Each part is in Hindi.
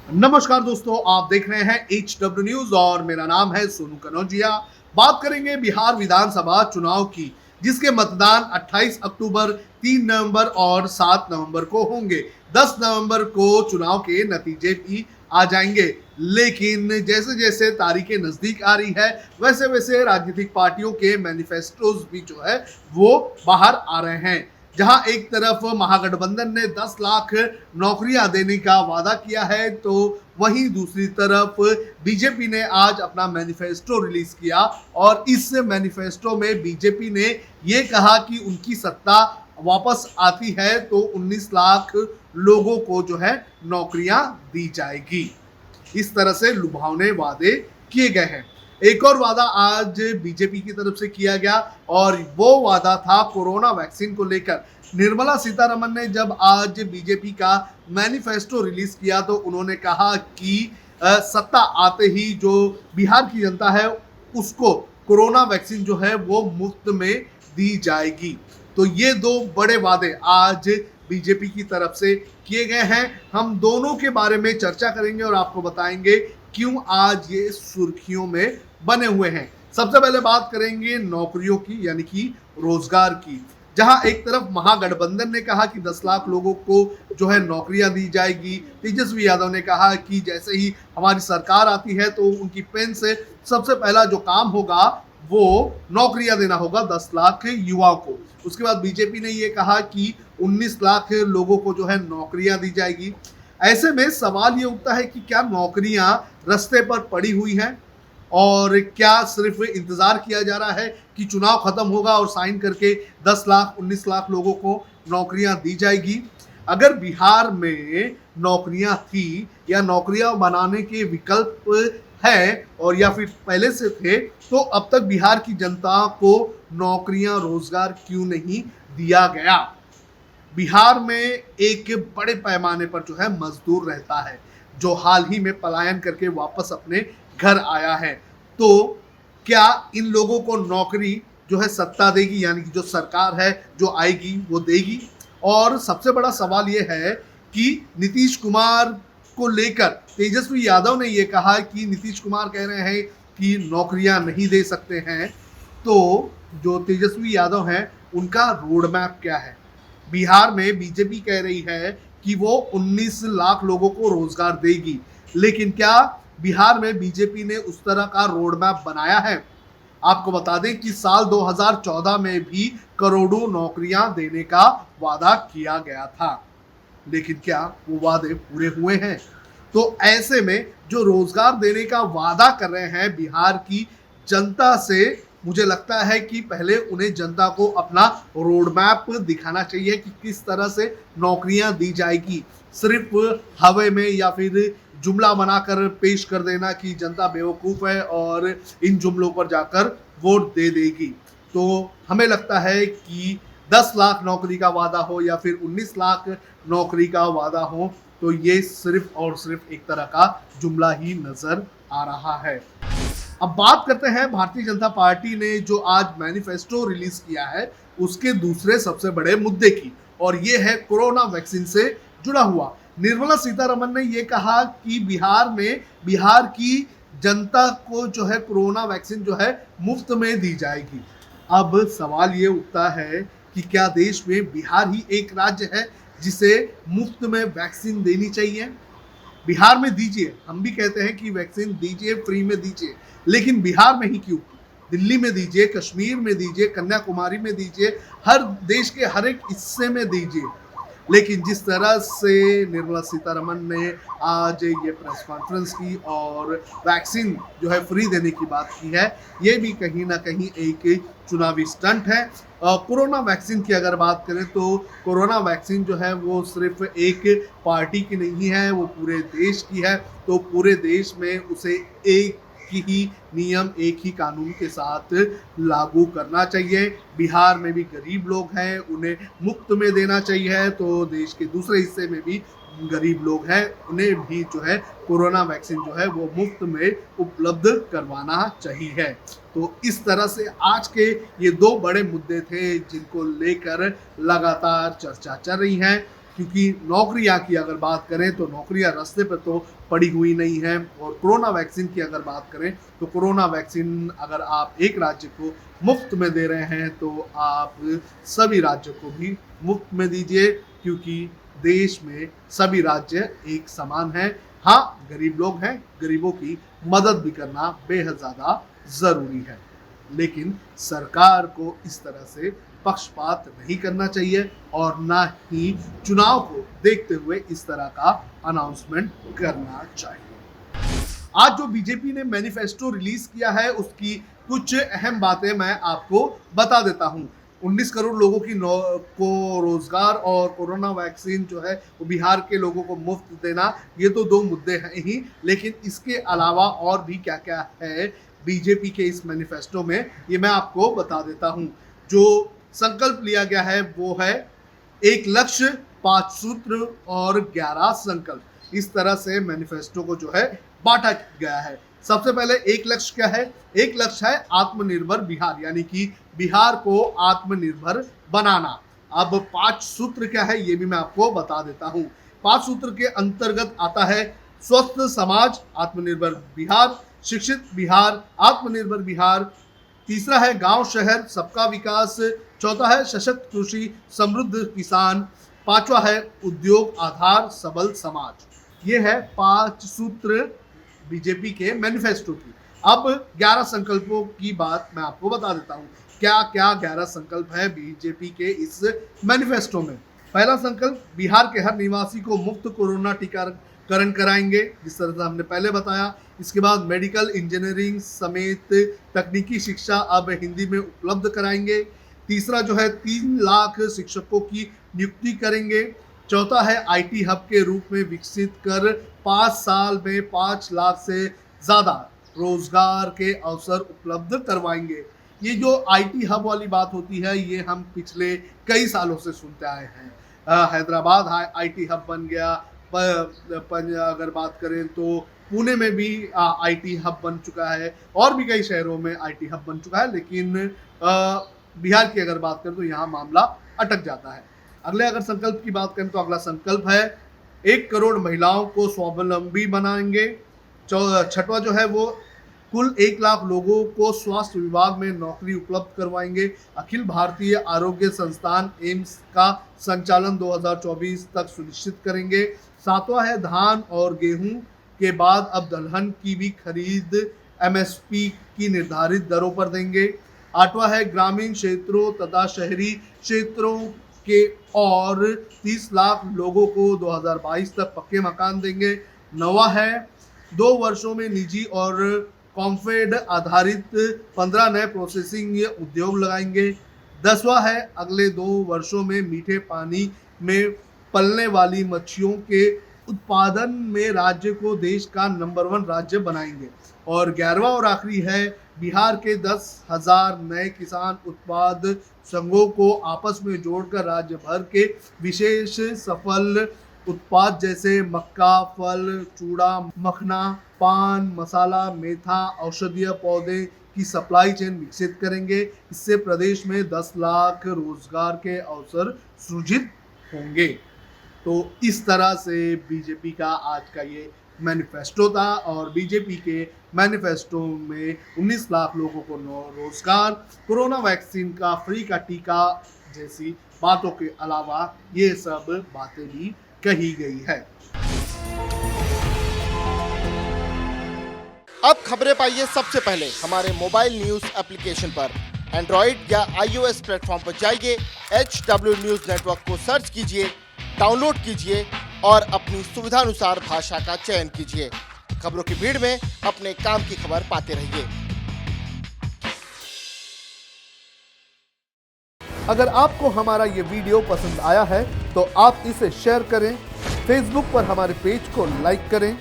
नमस्कार दोस्तों, आप देख रहे हैं HW न्यूज और मेरा नाम है सोनू कनौजिया। बात करेंगे बिहार विधानसभा चुनाव की, जिसके मतदान 28 अक्टूबर, 3 नवंबर और 7 नवंबर को होंगे। 10 नवंबर को चुनाव के नतीजे भी आ जाएंगे, लेकिन जैसे जैसे तारीखें नजदीक आ रही है वैसे वैसे राजनीतिक पार्टियों के मैनिफेस्टोज भी जो है वो बाहर आ रहे हैं। जहां एक तरफ महागठबंधन ने 10 लाख नौकरियां देने का वादा किया है, तो वहीं दूसरी तरफ बीजेपी ने आज अपना मैनिफेस्टो रिलीज किया और इस मैनिफेस्टो में बीजेपी ने ये कहा कि उनकी सत्ता वापस आती है तो 19 लाख लोगों को जो है नौकरियां दी जाएगी। इस तरह से लुभावने वादे किए गए हैं। एक और वादा आज बीजेपी की तरफ से किया गया और वो वादा था कोरोना वैक्सीन को लेकर। निर्मला सीतारमन ने जब आज बीजेपी का मैनिफेस्टो रिलीज किया तो उन्होंने कहा कि सत्ता आते ही जो बिहार की जनता है उसको कोरोना वैक्सीन जो है वो मुफ्त में दी जाएगी। तो ये दो बड़े वादे आज बीजेपी की तरफ से किए गए हैं। हम दोनों के बारे में चर्चा करेंगे और आपको बताएंगे क्यों आज ये सुर्खियों में बने हुए हैं। सबसे पहले बात करेंगे नौकरियों की, यानी कि रोजगार की। जहां एक तरफ महागठबंधन ने कहा कि 10 लाख लोगों को जो है नौकरियां दी जाएगी। तेजस्वी यादव ने कहा कि जैसे ही हमारी सरकार आती है तो उनकी पेन से सबसे पहला जो काम होगा वो नौकरियां देना होगा 10 लाख युवाओं को। उसके बाद बीजेपी ने ये कहा कि 19 लाख लोगों को जो है नौकरियां दी जाएगी। ऐसे में सवाल ये उठता है कि क्या नौकरियां रास्ते पर पड़ी हुई हैं और क्या सिर्फ इंतजार किया जा रहा है कि चुनाव खत्म होगा और साइन करके 10 लाख 19 लाख लोगों को नौकरियां दी जाएगी। अगर बिहार में नौकरियां थी या नौकरियां बनाने के विकल्प है और या फिर पहले से थे, तो अब तक बिहार की जनता को नौकरियां रोजगार क्यों नहीं दिया गया। बिहार में एक बड़े पैमाने पर जो है मजदूर रहता है जो हाल ही में पलायन करके वापस अपने घर आया है। तो क्या इन लोगों को नौकरी जो है सत्ता देगी, यानी कि जो सरकार है जो आएगी वो देगी। और सबसे बड़ा सवाल ये है कि नीतीश कुमार को लेकर तेजस्वी यादव ने ये कहा कि नीतीश कुमार कह रहे हैं कि नौकरियां नहीं दे सकते हैं। तो जो तेजस्वी यादव हैं उनका रोड मैप क्या है। बिहार में बीजेपी कह रही है कि वो 19 लाख लोगों को रोजगार देगी, लेकिन क्या बिहार में बीजेपी ने उस तरह का रोड मैप बनाया है। आपको बता दें कि साल 2014 में भी करोड़ों नौकरियां देने का वादा किया गया था, लेकिन क्या वो वादे पूरे हुए हैं। तो ऐसे में जो रोजगार देने का वादा कर रहे हैं बिहार की जनता से, मुझे लगता है कि पहले उन्हें जनता को अपना रोड मैप दिखाना चाहिए कि किस तरह से नौकरियां दी जाएगी। सिर्फ हवा में या फिर जुमला बनाकर पेश कर देना कि जनता बेवकूफ़ है और इन जुमलों पर जाकर वोट दे देगी। तो हमें लगता है कि 10 लाख नौकरी का वादा हो या फिर 19 लाख नौकरी का वादा हो, तो ये सिर्फ और सिर्फ एक तरह का जुमला ही नजर आ रहा है। अब बात करते हैं भारतीय जनता पार्टी ने जो आज मैनिफेस्टो रिलीज किया है उसके दूसरे सबसे बड़े मुद्दे की, और ये है कोरोना वैक्सीन से जुड़ा हुआ। निर्मला सीतारमन ने ये कहा कि बिहार में बिहार की जनता को जो है कोरोना वैक्सीन जो है मुफ्त में दी जाएगी। अब सवाल ये उठता है कि क्या देश में बिहार ही एक राज्य है जिसे मुफ्त में वैक्सीन देनी चाहिए। बिहार में दीजिए, हम भी कहते हैं कि वैक्सीन दीजिए, फ्री में दीजिए, लेकिन बिहार में ही क्यों। दिल्ली में दीजिए, कश्मीर में दीजिए, कन्याकुमारी में दीजिए, हर देश के हर एक हिस्से में दीजिए। लेकिन जिस तरह से निर्मला सीतारमन ने आज ये प्रेस कॉन्फ्रेंस की और वैक्सीन जो है फ्री देने की बात की है, ये भी कहीं ना कहीं एक चुनावी स्टंट है। कोरोना वैक्सीन की अगर बात करें तो कोरोना वैक्सीन जो है वो सिर्फ एक पार्टी की नहीं है, वो पूरे देश की है। तो पूरे देश में उसे एक ही नियम, एक ही कानून के साथ लागू करना चाहिए। बिहार में भी गरीब लोग हैं, उन्हें मुफ्त में देना चाहिए, तो देश के दूसरे हिस्से में भी गरीब लोग हैं, उन्हें भी जो है कोरोना वैक्सीन जो है वो मुफ्त में उपलब्ध करवाना चाहिए। तो इस तरह से आज के ये दो बड़े मुद्दे थे जिनको लेकर लगातार चर्चा चल रही है। क्योंकि नौकरियां की अगर बात करें तो नौकरियां रास्ते पर तो पड़ी हुई नहीं है। और कोरोना वैक्सीन की अगर बात करें तो कोरोना वैक्सीन अगर आप एक राज्य को मुफ्त में दे रहे हैं तो आप सभी राज्यों को भी मुफ्त में दीजिए, क्योंकि देश में सभी राज्य एक समान हैं। हाँ, गरीब लोग हैं, गरीबों की मदद भी करना बेहद ज़्यादा ज़रूरी है, लेकिन सरकार को इस तरह से पक्षपात नहीं करना चाहिए और ना ही चुनाव को देखते हुए इस तरह का अनाउंसमेंट करना चाहिए। आज जो बीजेपी ने मैनिफेस्टो रिलीज किया है उसकी कुछ अहम बातें मैं आपको बता देता हूं। 19 करोड़ लोगों को रोजगार और कोरोना वैक्सीन जो है वो बिहार के लोगों को मुफ्त देना, ये तो दो मुद्दे हैं ही, लेकिन इसके अलावा और भी क्या क्या है बीजेपी के इस मैनिफेस्टो में ये मैं आपको बता देता हूं। जो संकल्प लिया गया है वो है 1 लक्ष्य 5 सूत्र और 11 संकल्प। इस तरह से मैनिफेस्टो को जो है बांटा गया है। सबसे पहले एक लक्ष्य क्या है? एक लक्ष्य है आत्मनिर्भर बिहार, यानी कि बिहार को आत्मनिर्भर बनाना। अब 5 सूत्र क्या है ये भी मैं आपको बता देता हूं। 5 सूत्र के अंतर्गत आता है स्वस्थ समाज, आत्मनिर्भर बिहार, शिक्षित बिहार, आत्मनिर्भर बिहार। तीसरा है गांव शहर सबका विकास। चौथा है सशक्त कृषि समृद्ध किसान। पांचवा है उद्योग आधार सबल समाज। ये है 5 सूत्र बीजेपी के मैनिफेस्टो की। अब 11 संकल्पों की बात मैं आपको बता देता हूँ। क्या क्या 11 संकल्प है बीजेपी के इस मैनिफेस्टो में। पहला संकल्प, बिहार के हर निवासी को मुफ्त कोरोना टीकाकरण कराएंगे, जिस तरह से हमने पहले बताया। इसके बाद मेडिकल इंजीनियरिंग समेत तकनीकी शिक्षा अब हिंदी में उपलब्ध कराएंगे। तीसरा जो है 3 लाख शिक्षकों की नियुक्ति करेंगे। चौथा है आईटी हब के रूप में विकसित कर 5 साल में 5 लाख से ज़्यादा रोजगार के अवसर उपलब्ध करवाएंगे। ये जो आईटी हब वाली बात होती है ये हम पिछले कई सालों से सुनते आए हैं। हैदराबाद आईटी हब बन गया, अगर बात करें तो पुणे में भी आईटी हब बन चुका है और भी कई शहरों में आईटी हब बन चुका है, लेकिन बिहार की अगर बात करें तो यहाँ मामला अटक जाता है। अगले अगर संकल्प की बात करें तो अगला संकल्प है 1 करोड़ महिलाओं को स्वावलंबी बनाएंगे। छठवां जो है वो कुल 1 लाख लोगों को स्वास्थ्य विभाग में नौकरी उपलब्ध करवाएंगे। अखिल भारतीय आरोग्य संस्थान एम्स का संचालन 2024 तक सुनिश्चित करेंगे। सातवां है धान और गेहूं के बाद अब दलहन की भी खरीद एमएसपी की निर्धारित दरों पर देंगे। आठवां है ग्रामीण क्षेत्रों तथा शहरी क्षेत्रों के और 30 लाख लोगों को 2022 तक पक्के मकान देंगे। नौवां है 2 वर्षों में निजी और कॉम्फेड आधारित 15 नए प्रोसेसिंग उद्योग लगाएंगे। 10वां है अगले 2 वर्षों में मीठे पानी में पलने वाली मच्छियों के उत्पादन में राज्य को देश का नंबर 1 राज्य बनाएंगे। और 11वां और आखिरी है बिहार के 10,000 नए किसान उत्पाद संघों को आपस में जोड़कर राज्य भर के विशेष सफल उत्पाद जैसे मक्का, फल, चूड़ा, मखना, पान मसाला, मेथा, औषधीय पौधे की सप्लाई चेन विकसित करेंगे। इससे प्रदेश में 10 लाख रोजगार के अवसर सृजित होंगे। तो इस तरह से बीजेपी का आज का ये मैनिफेस्टो था और बीजेपी के मैनिफेस्टो में 19 लाख लोगों को रोजगार, कोरोना वैक्सीन का फ्री का टीका जैसी बातों के अलावा ये सब बातें भी कही गई है। अब खबरें पाइए सबसे पहले हमारे मोबाइल न्यूज एप्लीकेशन पर। एंड्रॉइड या iOS प्लेटफॉर्म पर जाइए, HW न्यूज नेटवर्क को सर्च कीजिए, डाउनलोड कीजिए और अपनी सुविधानुसार भाषा का चयन कीजिए। खबरों की भीड़ में अपने काम की खबर पाते रहिए। अगर आपको हमारा ये वीडियो पसंद आया है तो आप इसे शेयर करें, फेसबुक पर हमारे पेज को लाइक करें,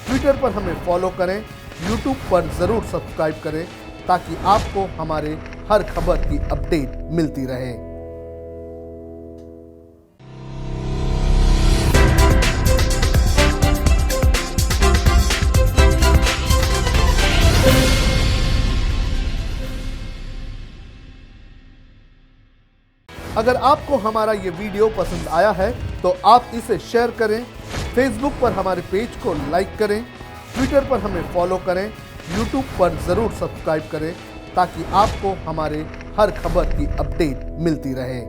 ट्विटर पर हमें फॉलो करें, यूट्यूब पर ज़रूर सब्सक्राइब करें ताकि आपको हमारे हर खबर की अपडेट मिलती रहे। अगर आपको हमारा ये वीडियो पसंद आया है तो आप इसे शेयर करें, फेसबुक पर हमारे पेज को लाइक करें, ट्विटर पर हमें फॉलो करें, यूट्यूब पर ज़रूर सब्सक्राइब करें ताकि आपको हमारे हर खबर की अपडेट मिलती रहे।